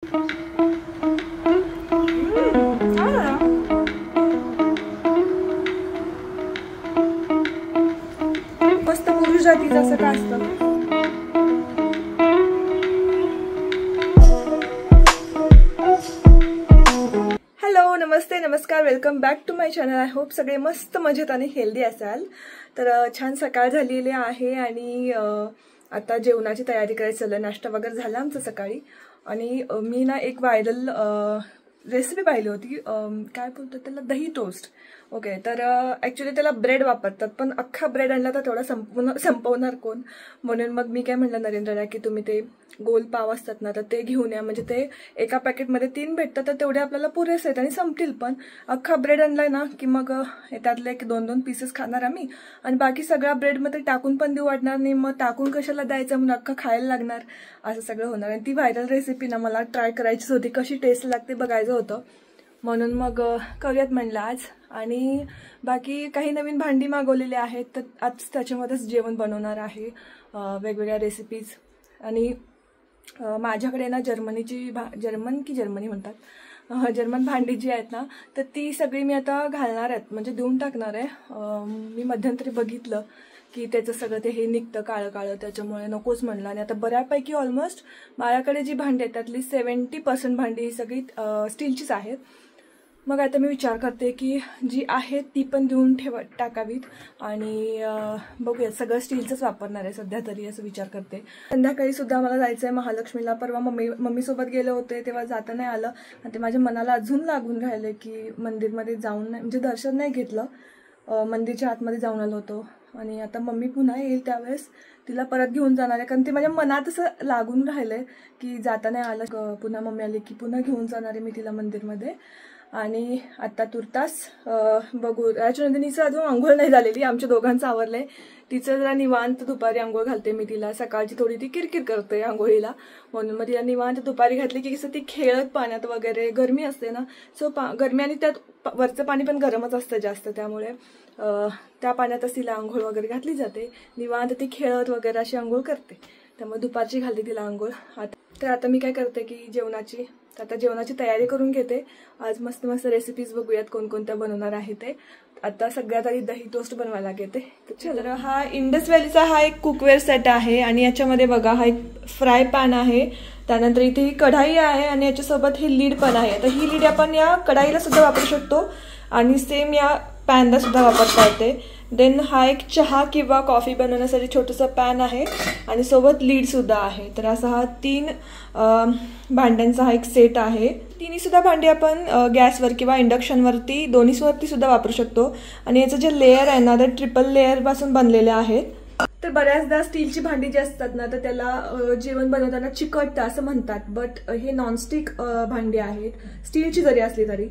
मस्त पुरुष जातीचं असं काय असतं. हॅलो, नमस्ते, नमस्कार, welcome back to my channel. I hope सगळे मस्त मजेत आणि हेल्दी असाल. तर छान सकाळ झालेली आहे आणि आता जेवणाची तयारी करायची चालली. नाश्ता वगैरे झाला आमचं सकाळी. आणि मी ना एक व्हायरल रेसिपी पाहिली होती, काय बोलतात त्याला, दही टोस्ट. ओके, तर ॲक्च्युली त्याला ब्रेड वापरतात, पण अख्खा ब्रेड आणला तर तेवढा संपवणार कोण. म्हणून मग मी काय म्हटलं नरेंद्रला की तुम्ही ते गोल पाव असतात ना, तर ते घेऊन या. म्हणजे ते एका पॅकेटमध्ये 3 भेटतात, तर तेवढे आपल्याला पुरेसे आहेत आणि संपतील. पण अख्खा ब्रेड आणलाय ना की मग त्यातले 1-2 पीसेस खाणार आम्ही आणि बाकी सगळा ब्रेडमध्ये टाकून पण देऊ वाटणार नाही. मग टाकून कशाला द्यायचं, म्हणून अख्खा खायला लागणार, असं सगळं होणार. आणि ती व्हायरल रेसिपी ना मला ट्राय करायचीच होती, कशी टेस्ट लागते बघायचं होतं. म्हणून मग करूयात म्हणलं आज. आणि बाकी काही नवीन भांडी मागवलेली आहेत, तर आज त्याच्यामध्येच जेवण बनवणार आहे, वेगवेगळ्या रेसिपीज. आणि माझ्याकडे ना जर्मनी म्हणतात, जर्मन भांडी जी आहेत ना, तर ती सगळी मी आता घालणार आहेत, म्हणजे देऊन टाकणार आहे. मी मध्यंतरी बघितलं की त्याचं सगळं ते हे निघतं काळं काळं, त्याच्यामुळे नकोच म्हणलं. आणि आता बऱ्यापैकी ऑलमोस्ट माझ्याकडे जी भांडी आहेत त्यातली 70% भांडी ही सगळी स्टीलचीच आहेत. मग आता मी विचार करते की जी आहेत ती पण देऊन टाकावीत आणि बघूया, सगळं स्टीलचंच वापरणार आहे सध्या तरी, असं विचार करते. संध्याकाळी सुद्धा मला जायचं आहे महालक्ष्मीला. परवा मम्मीसोबत गेले होते तेव्हा जाता नाही आलं आणि ते माझ्या मनाला अजून लागून राहिले की मंदिरमध्ये जाऊन नाही, म्हणजे दर्शन नाही घेतलं, मंदिरच्या आतमध्ये जाऊन आलो होतो. आणि आता मम्मी पुन्हा येईल त्यावेळेस तिला परत घेऊन जाणार आहे, कारण ते माझ्या मनात असं लागून राहिलंय की जाता नाही आलं. पुन्हा मम्मी आली की पुन्हा घेऊन जाणार आहे मी तिला मंदिरमध्ये. आणि आता तुर्तास बघू, राजनंदिनीचं अजून आंघोळ नाही झालेली, आमच्या दोघांचं आवरलंय. तिचं जरा निवांत दुपारी आंघोळ घालते मी तिला. सकाळची थोडी ती किरकिर करते आंघोळीला, म्हणून मग तिला निवांत दुपारी घातली की कसं ती खेळत पाण्यात वगैरे, गरमी असते ना, सो गरमी आणि त्यात वरचं पाणी पण गरमच असतं जास्त, त्यामुळे त्या पाण्यातच तिला आंघोळ वगैरे घातली जाते. निवांत ती खेळत वगैरे अशी आंघोळ करते, त्यामुळे दुपारची घालते तिला आंघोळ. तर आता मी काय करते की जेवणाची तयारी करून घेते. आज मस्त मस्त रेसिपीज बघूयात कोणकोणत्या बनवणार आहे ते. आता सगळ्यात आधी दही टोस्ट बनवायला घेते. तर हा इंडस व्हॅलीचा हा एक कुकवेअर सेट आहे आणि याच्यामध्ये बघा हा एक फ्राय पॅन आहे, त्यानंतर इथे ही कढाई आहे आणि याच्यासोबत हे लीड पण आहे. आता ही लीड आपण या कढाईला सुद्धा वापरू शकतो आणि सेम या पॅनला सुद्धा वापरता येते. देन हा एक चहा किंवा कॉफी बनवण्यासाठी छोटंसं पॅन आहे आणि सोबत लीड सुद्धा आहे. तर असा हा 3 भांड्यांचा हा एक सेट आहे. तिन्ही सुद्धा भांडी आपण गॅसवर किंवा इंडक्शनवरती दोन्हीवरती सुद्धा वापरू शकतो. आणि याचं जे लेअर आहे ना, ते ट्रिपल लेअर पासून बनलेले आहेत. तर बऱ्याचदा स्टीलची भांडी जी असतात ना, तर त्याला जेवण बनवताना चिकटतं असं म्हणतात, बट हे नॉनस्टिक भांडी आहेत, स्टीलची जरी असली तरी.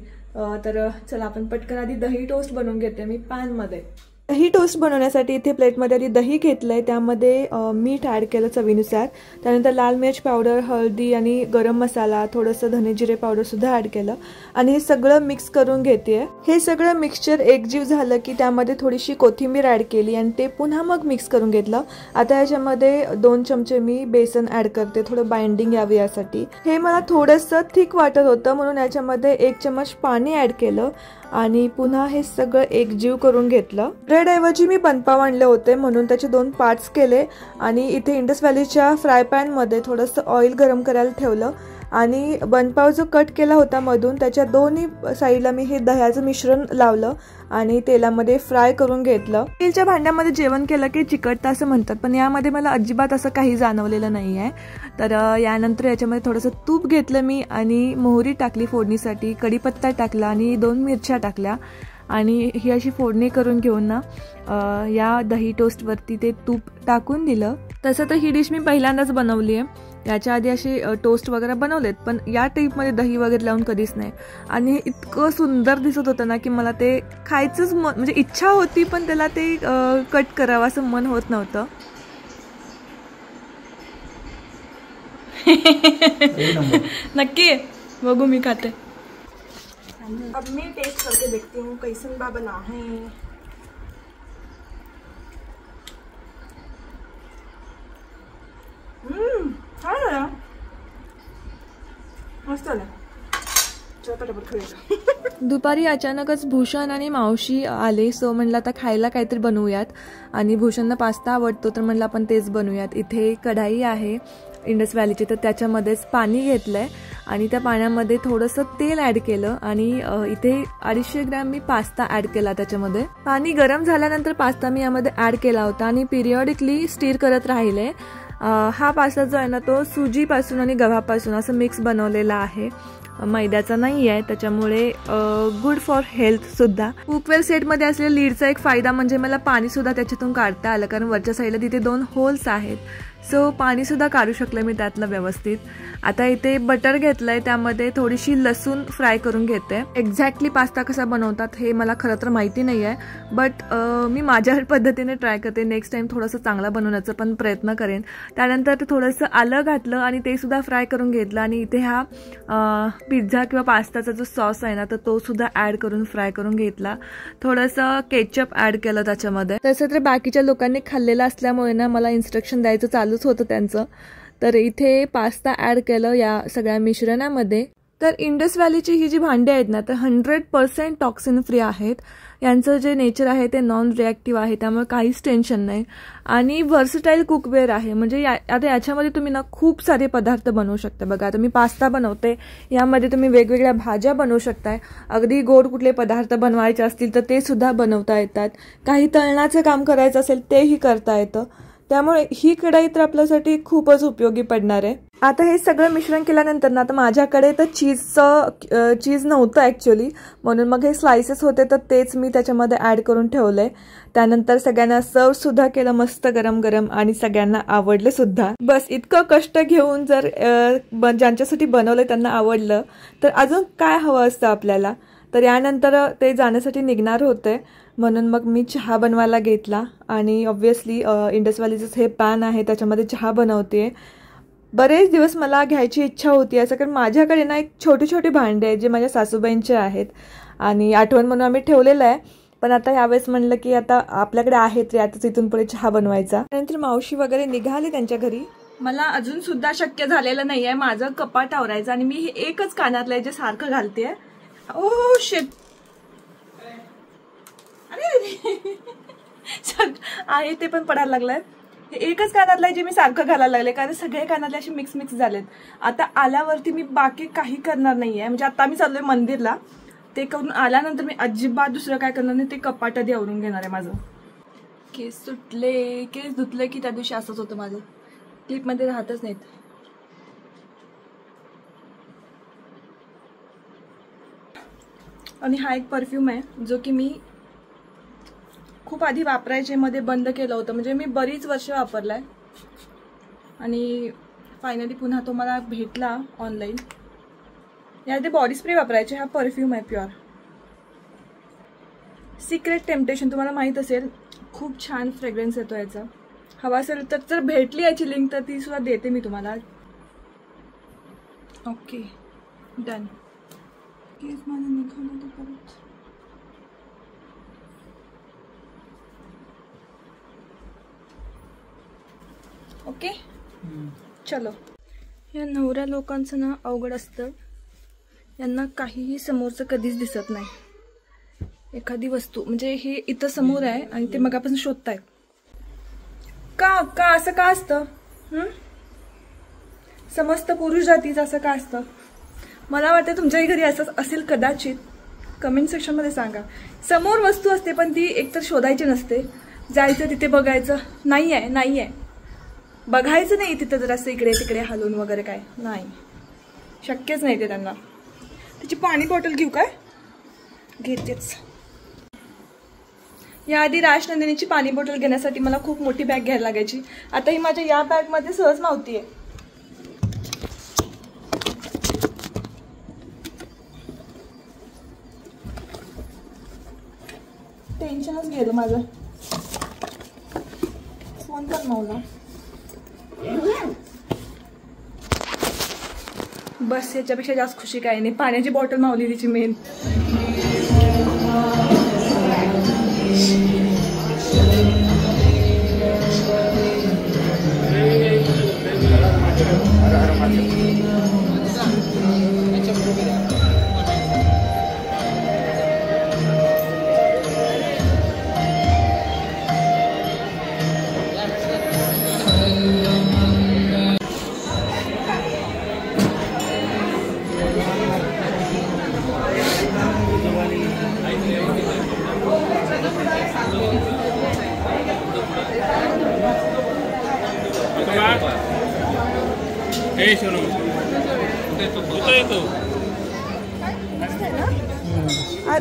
तर चला आपण पटकन आधी दही टोस्ट बनवून घेते मी पॅनमध्ये. दही टोस्ट बनवण्यासाठी इथे प्लेटमध्ये आधी दही घेतलंय, त्यामध्ये मीठ ॲड केलं चवीनुसार, त्यानंतर लाल मिर्च पावडर, हळदी आणि गरम मसाला, थोडंसं धने जिरे पावडर सुद्धा ॲड केलं आणि हे सगळं मिक्स करून घेते. हे सगळं मिक्सचर एकजीव झालं की त्यामध्ये थोडीशी कोथिंबीर ॲड केली आणि ते पुन्हा मग मिक्स करून घेतलं. आता याच्यामध्ये 2 चमचे मी बेसन ॲड करते, थोडं बाइंडिंग यावी यासाठी. हे मला थोडंसं थिक वाटत होतं, म्हणून याच्यामध्ये 1 चमच पाणी ॲड केलं आणि पुन्हा हे सगळं एकजीव करून घेतलं. ब्रेड ऐवजी मी बनपाव आणले होते, म्हणून त्याचे 2 पार्ट्स केले आणि इथे इंडस व्हॅलीच्या फ्राय पॅन मध्ये थोडंसं ऑइल गरम करायला ठेवलं आणि बनपाव जो कट केला होता मधून, त्याच्या दोन्ही साईडला मी हे दह्याचं मिश्रण लावलं आणि तेलामध्ये फ्राय करून घेतलं. स्टीलच्या भांड्यामध्ये जेवण केलं की चिकटतं असं म्हणतात, पण यामध्ये मला अजिबात असं काही जाणवलेलं नाही आहे. तर यानंतर याच्यामध्ये थोडंसं तूप घेतलं मी आणि मोहरी टाकली फोडणीसाठी, कढीपत्ता टाकला आणि 2 मिरच्या टाकल्या आणि ही अशी फोडणी करून घेऊन ना या दही टोस्टवरती ते तूप टाकून दिलं. तसं तर ही डिश मी पहिल्यांदाच बनवली आहे, याच्या आधी असे टोस्ट वगैरे बनवलेत, पण या टाईपमध्ये दही वगैरे लावून कधीच नाही. आणि इतकं सुंदर दिसत होतं ना की मला ते खायचंच म्हणजे इच्छा होती, पण त्याला ते कट करावं असं मन होत नव्हतं. नक्की बघू मी खाते. अब मैं टेस्ट करके देखती हूँ कैसन बा बना है. मस्त आलं. दुपारी अचानकच भूषण आणि मावशी आले, सो म्हणलं आता खायला काहीतरी बनवूयात. आणि भूषणला पास्ता आवडतो तर म्हणलं आपण तेच बनवूयात. इथे कढाई आहे इंडस व्हॅलीची, तर त्याच्यामध्येच पाणी घेतलंय आणि त्या पाण्यामध्ये थोडंसं तेल ऍड केलं आणि इथे 250 ग्रॅम मी पास्ता ऍड केला त्याच्यामध्ये. पाणी गरम झाल्यानंतर पास्ता मी यामध्ये ऍड केला होता आणि पिरियडिकली स्टीर करत राहिले. हा पास्ता जो आहे ना तो सुजीपासून आणि गव्हापासून असं मिक्स बनवलेला आहे, मैद्याचा नाही आहे, त्याच्यामुळे गुड फॉर हेल्थ सुद्धा. कुकवेल सेटमध्ये असलेल्या लीडचा एक फायदा म्हणजे मला पाणी सुद्धा त्याच्यातून काढता आलं, कारण वरच्या साईडला तिथे 2 होल्स आहेत, सो पाणी सुद्धा काढू शकले मी त्यातलं व्यवस्थित. आता इथे बटर घेतलंय, त्यामध्ये थोडीशी लसूण फ्राय करून घेते. एक्झॅक्टली पास्ता कसा बनवतात हे मला खरं तर माहिती नाही आहे, बट मी माझ्या पद्धतीने ट्राय करते. नेक्स्ट टाइम थोडंसं चांगला बनवण्याचा पण प्रयत्न करेन. त्यानंतर ते थोडंसं आलं घातलं आणि ते सुद्धा फ्राय करून घेतलं आणि इथे हा पिझ्झा किंवा पास्ताचा जो सॉस आहे ना तर तो सुद्धा ऍड करून फ्राय करून घेतला. थोडंसं केचप ऍड केलं त्याच्यामध्ये. तसं तर बाकीच्या लोकांनी खाल्लेलं असल्यामुळे ना मला इन्स्ट्रक्शन द्यायचं चालूच होतं त्यांचं. तर इथे पास्ता ऍड केलं या सगळ्या मिश्रणामध्ये. तर इंडस व्हॅलीची ही जी भांडी आहेत ना तर 100% टॉक्सिन फ्री आहेत. यांचं जे नेचर आहे ते नॉन रिॲक्टिव्ह आहे, त्यामुळे काहीच टेन्शन नाही. आणि व्हर्सटाईल कुकवेअर आहे, म्हणजे आता याच्यामध्ये तुम्ही ना खूप सारे पदार्थ बनवू शकता. बघा आता मी पास्ता बनवते, यामध्ये तुम्ही वेगवेगळ्या भाज्या बनवू शकताय. अगदी गोड कुठले पदार्थ बनवायचे असतील तर ते सुद्धा बनवता येतात. काही तळणाचं काम करायचं असेल तेही करता येतं. त्यामुळे ही कढाई तर आपल्यासाठी खूपच उपयोगी पडणार आहे. आता हे सगळं मिश्रण केल्यानंतर ना आता माझ्याकडे तर चीज नव्हतं ॲक्च्युली, म्हणून मग हे स्लायसेस होते तर तेच मी त्याच्यामध्ये ॲड करून ठेवलंय. त्यानंतर सगळ्यांना सर्व सुद्धा केलं मस्त गरम गरम आणि सगळ्यांना आवडलं सुद्धा. बस इतकं कष्ट घेऊन जर ज्यांच्यासाठी बनवलं त्यांना आवडलं तर अजून काय हवं असतं आपल्याला. तर यानंतर ते जाण्यासाठी निघणार होते, म्हणून मग मी चहा बनवायला घेतला आणि ऑब्व्हियसली इंडस व्हॅलीचं हे पॅन आहे त्याच्यामध्ये चहा बनवते. बरेच दिवस मला घ्यायची इच्छा होती असं, कारण माझ्याकडे ना एक छोटी छोटी भांडे आहेत जे माझ्या सासूबाईंचे आहेत आणि आठवण म्हणून आम्ही ठेवलेलं आहे. पण आता यावेळेस म्हणलं की आता आपल्याकडे आहेत रे, आताच इथून पुढे चहा बनवायचा. त्यानंतर मावशी वगैरे निघाले त्यांच्या घरी. मला अजून सुद्धा शक्य झालेलं नाही आहे माझं कपाट आवरायचं आणि मी हे एकच कानातलं आहे जे सारखं घालते. ओ शिट, अरे आहे ते पण पडायला लागलंय. हे एकच कानातलं आहे जे मी सारखं घालायला लागले, कारण सगळे कानातले असे मिक्स झालेत. आता आल्यावरती मी बाकी काही करणार नाहीये, म्हणजे आता मी चाललोय मंदिरला, ते करून आल्यानंतर मी अजिबात दुसरं काय करणार नाही, ते कपाट आधी आवरून घेणार आहे माझं. केस सुटले, केस धुतले की त्या दिवशी असंच होतं माझं, क्लिपमध्ये राहतच नाहीत. आणि हा एक परफ्यूम आहे जो की मी खूप आधी वापरायचे, मध्ये बंद केलं होतं, म्हणजे मी बरीच वर्ष वापरलाय आणि फायनली पुन्हा तो मला भेटला ऑनलाईन. यामध्ये बॉडी स्प्रे वापरायचे, हा परफ्यूम आहे प्युअर. सिक्रेट टेम्पटेशन तुम्हाला माहीत असेल, खूप छान फ्रेग्रन्स येतो याचा. हवा असेल तर जर भेटली याची लिंक तर ती सुद्धा देते मी तुम्हाला. Okay done. केस माझं निघालं तर परत. ओके चलो. या नवऱ्या लोकांचं ना अवघड असतं, यांना काहीही समोरचं कधीच दिसत नाही. एखादी वस्तू म्हणजे हे इथं समोर आहे आणि ते मगापासून शोधतायत. का का असं का असतं? समस्त पुरुष जातीचं असं का असतं? मला वाटतं तुमच्याही घरी असं असेल कदाचित. कमेंट सेक्शनमध्ये सांगा. समोर वस्तू असते पण ती एकतर शोधायची नसते, जायचं तिथे बघायचं, नाही आहे बघायचं नाही तिथं जरासं इकडे तिकडे हलून वगैरे काय नाही, शक्यच नाही ते त्यांना. त्याची पाणी बॉटल घेऊ काय? घेतेच. याआधी राजनंदिनीची पाणी बॉटल घेण्यासाठी मला खूप मोठी बॅग घ्यायला लागायची, आता ही माझ्या या बॅगमध्ये सहज मावतीये. टेन्शनच गेलं माझं. फोन कर मावला. बस याच्यापेक्षा जास्त खुशी काही नाही. पाण्याची बॉटल मावली तिची मेन.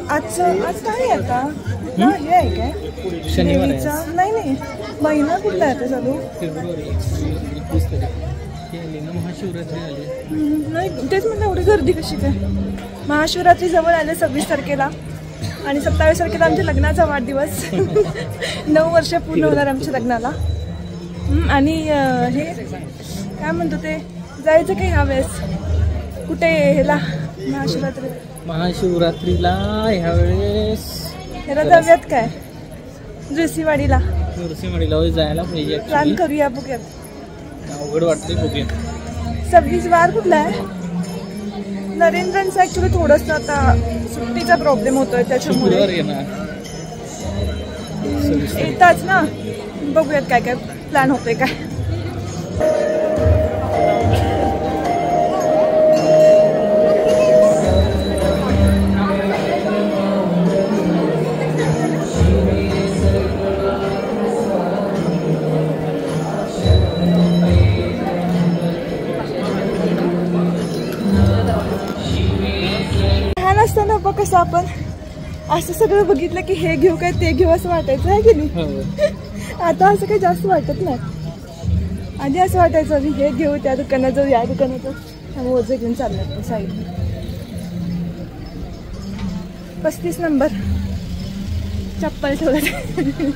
आज काय आता हे आहे काय शनिवारचा? नाही नाही, महिना कुठला आहे आता चालू? महाशिवरात्री आली नाही, तेच म्हणलं एवढी गर्दी कशी काय? महाशिवरात्री जवळ आले 26 तारखेला आणि 27 तारखेला आमच्या लग्नाचा वाढदिवस. 9 वर्ष पूर्ण होणार आमच्या लग्नाला. आणि हे काय म्हणतो ते, जायचं काही ह्या वेळेस कुठे ह्याला महाशिवरात्रीला ह्यावेळेस ह्याला जाऊयात काय, नृसिंहवाडीला जायला पाहिजे. प्लॅन करूया, बघूया. अवघड वाटते, बघूया. 26 वार कुठला आहे? नरेंद्रांचं ऍक्च्युली थोडंसं आता सुट्टीचा प्रॉब्लेम होतोय, त्याच्यामुळे येताच ना. बघूयात काय काय प्लॅन होतोय काय. असताना बघ कसं आपण असं सगळं बघितलं की हे घेऊ काय ते घेऊ असं वाटायचं आहे की नाही. आता असं काही जास्त वाटत नाही. आधी असं वाटायचं की हे घेऊ, त्या दुकानात जाऊ, या दुकानात जाऊ. आम्ही ओझं घेऊन चाललो साईडने. 35 नंबर चप्पल ठेवलं.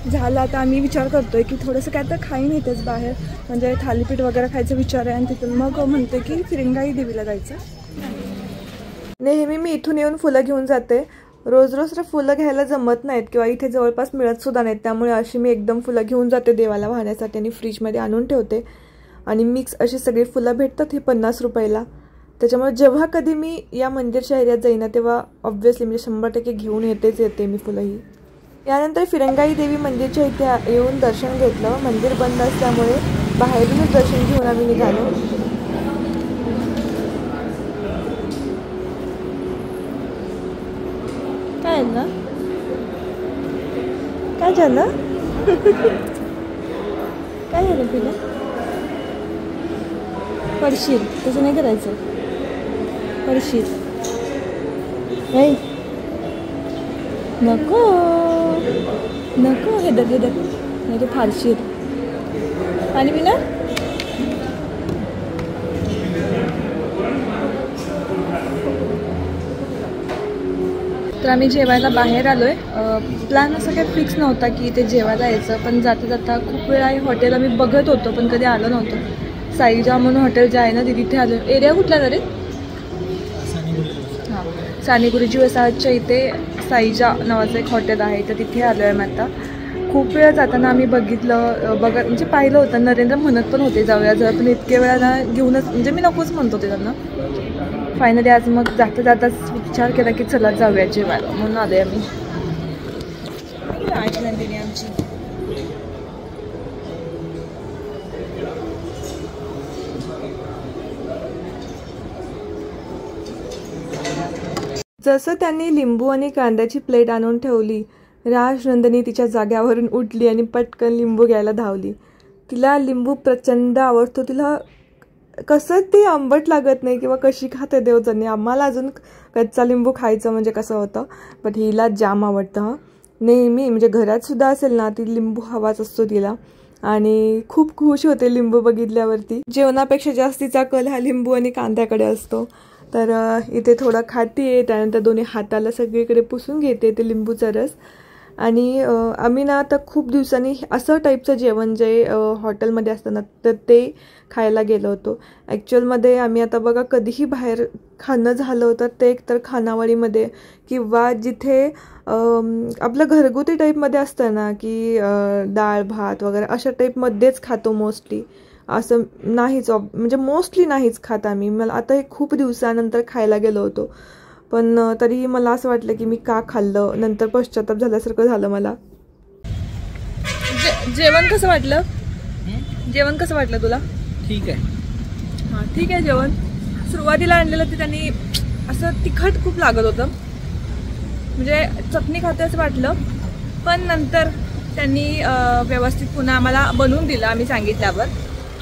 झालं आता आम्ही विचार करतोय की थोडंसं काय तर खाईन येतेच बाहेर, म्हणजे थालीपीठ वगैरे खायचा विचार आहे. आणि तिथून मग म्हणते की फिरंगाई देवीला जायचं. नेहमी मी इथून येऊन फुलं घेऊन जाते. रोज रोज फुलं घ्यायला जमत नाहीत किंवा इथे जवळपास मिळत सुद्धा नाहीत. त्यामुळे अशी मी एकदम फुलं घेऊन जाते देवाला वाहण्यासाठी आणि फ्रीजमध्ये आणून ठेवते. आणि मिक्स अशी सगळी फुलं भेटतात हे 50 रुपयाला. त्याच्यामुळे जेव्हा कधी मी या मंदिरच्या एरियात जाईन ना तेव्हा ऑब्व्हियसली म्हणजे 100% घेऊन येते मी फुलं ही. यानंतर फिरंगाई देवी मंदिरच्या इथे येऊन दर्शन घेतलं. मंदिर बंद असल्यामुळे बाहेरूनच दर्शन घेऊन आम्ही निघालो. काय ना काय झालं? काय झालं तुला? पडशील, तसं नाही करायचं. पडशील नाही, नको नको. हे दग नाही तर फारशील. पाणी पिणार? तर आम्ही जेवायला बाहेर आलोय. प्लॅन असं काही फिक्स नव्हता की इथे जेवायला यायचं, पण जाता जाता खूप वेळा हे हॉटेल आम्ही बघत होतो पण कधी आलो नव्हतं. साईजा म्हणून हॉटेल जे आहे ना तिथे आलो. एरिया कुठला तरी? हां, साने गुरुजी वसाहतच्या इथे साईजा नावाचं एक हॉटेल आहे, तर तिथे आलो आहे मी आता. खूप वेळा जाताना आम्ही म्हणजे पाहिलं होतं. नरेंद्र म्हणत पण होते जाऊया जर, पण इतके वेळा घेऊनच म्हणजे मी नकोच म्हणत होते त्यांना. फायनली आज मग जाता जाताच विचार केला की चला जाऊया जेवायला, म्हणून आले आम्ही. नंदिनी आमची जसं त्यांनी लिंबू आणि कांद्याची प्लेट आणून ठेवली, राजनंदिनी तिच्या जाग्यावरून उठली आणि पटकन लिंबू घ्यायला धावली. तिला लिंबू प्रचंड आवडतो. तिला कसं ते आंबट लागत नाही किंवा कशी खाते देव जाणे. आम्हाला अजून कच्चा लिंबू खायचं म्हणजे कसं होतं, पण हिला जाम आवडतं. नेहमी म्हणजे घरात सुद्धा असेल ना ती लिंबू हवाच असतो तिला. आणि खूप खुश होते लिंबू बघितल्यावरती. जेवणापेक्षा जास्तीचा कल हा लिंबू आणि कांद्याकडे असतो. तर इथे थोडं खाते, त्यानंतर दोन्ही हाताला सगळीकडे पुसून घेते ते लिंबूचा रस. आणि आम्ही ना आता खूप दिवसांनी असं टाईपचं जेवण जे हॉटेलमध्ये असतं ना तर ते खायला गेलो होतो. ॲक्च्युअलमध्ये आम्ही आता बघा कधीही बाहेर खाणं झालं होतं ते एकतर खानावळीमध्ये किंवा जिथे आपलं घरगुती टाईपमध्ये असतं ना की डाळ भात वगैरे अशा टाईपमध्येच खातो मोस्टली. असं नाहीच, म्हणजे मोस्टली नाहीच खात आम्ही. मला आता हे खूप दिवसानंतर खायला गेलो होतो, पण तरीही मला असं वाटलं की मी का खाल्लं. नंतर पश्चाताप झाल्यासारखं झालं मला. जेवण कसं वाटलं? जेवण कसं वाटलं तुला? ठीक आहे. हां ठीक आहे जेवण. सुरुवातीला आणलेलं ते त्यांनी असं तिखट खूप लागत होतं, म्हणजे चटणी खाते असं वाटलं, पण नंतर त्यांनी व्यवस्थित पुन्हा आम्हाला बनवून दिलं आम्ही सांगितल्यावर,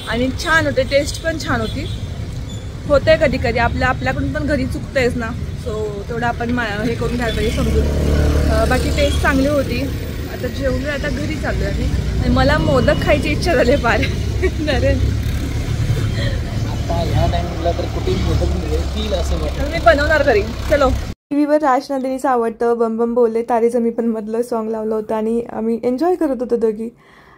आणि छान होते. टेस्ट पण छान होती. होते कधी कधी आपल्याकडून पण घरी चुकतंयच ना, सो तेवढं आपण हे करून घ्यायला पाहिजे समजून. बाकी टेस्ट चांगली होती. आता जेवलो, आता घरी चाललोय आम्ही, आणि मला मोदक खायची इच्छा झाली फार. नरेन आता ह्या टाइमला तर कुठे मोदक मिळतील असं वाटतं. मी बनवणार घरी. चलो. टीव्हीवर राजनंदिनीचं आवडतं बम बम बोले तारे जमी पण मधलं सॉन्ग लावलं होतं आणि आम्ही एन्जॉय करत होतो दोघी.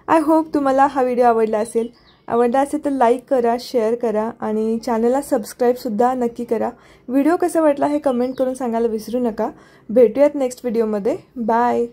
आय होप तुम्हाला हा व्हिडिओ आवडला असेल. आवडला असेल तर लाईक करा, शेअर करा आणि चॅनलला सबस्क्राईबसुद्धा नक्की करा. व्हिडिओ कसा वाटला हे कमेंट करून सांगायला विसरू नका. भेटूयात नेक्स्ट व्हिडिओमध्ये. बाय.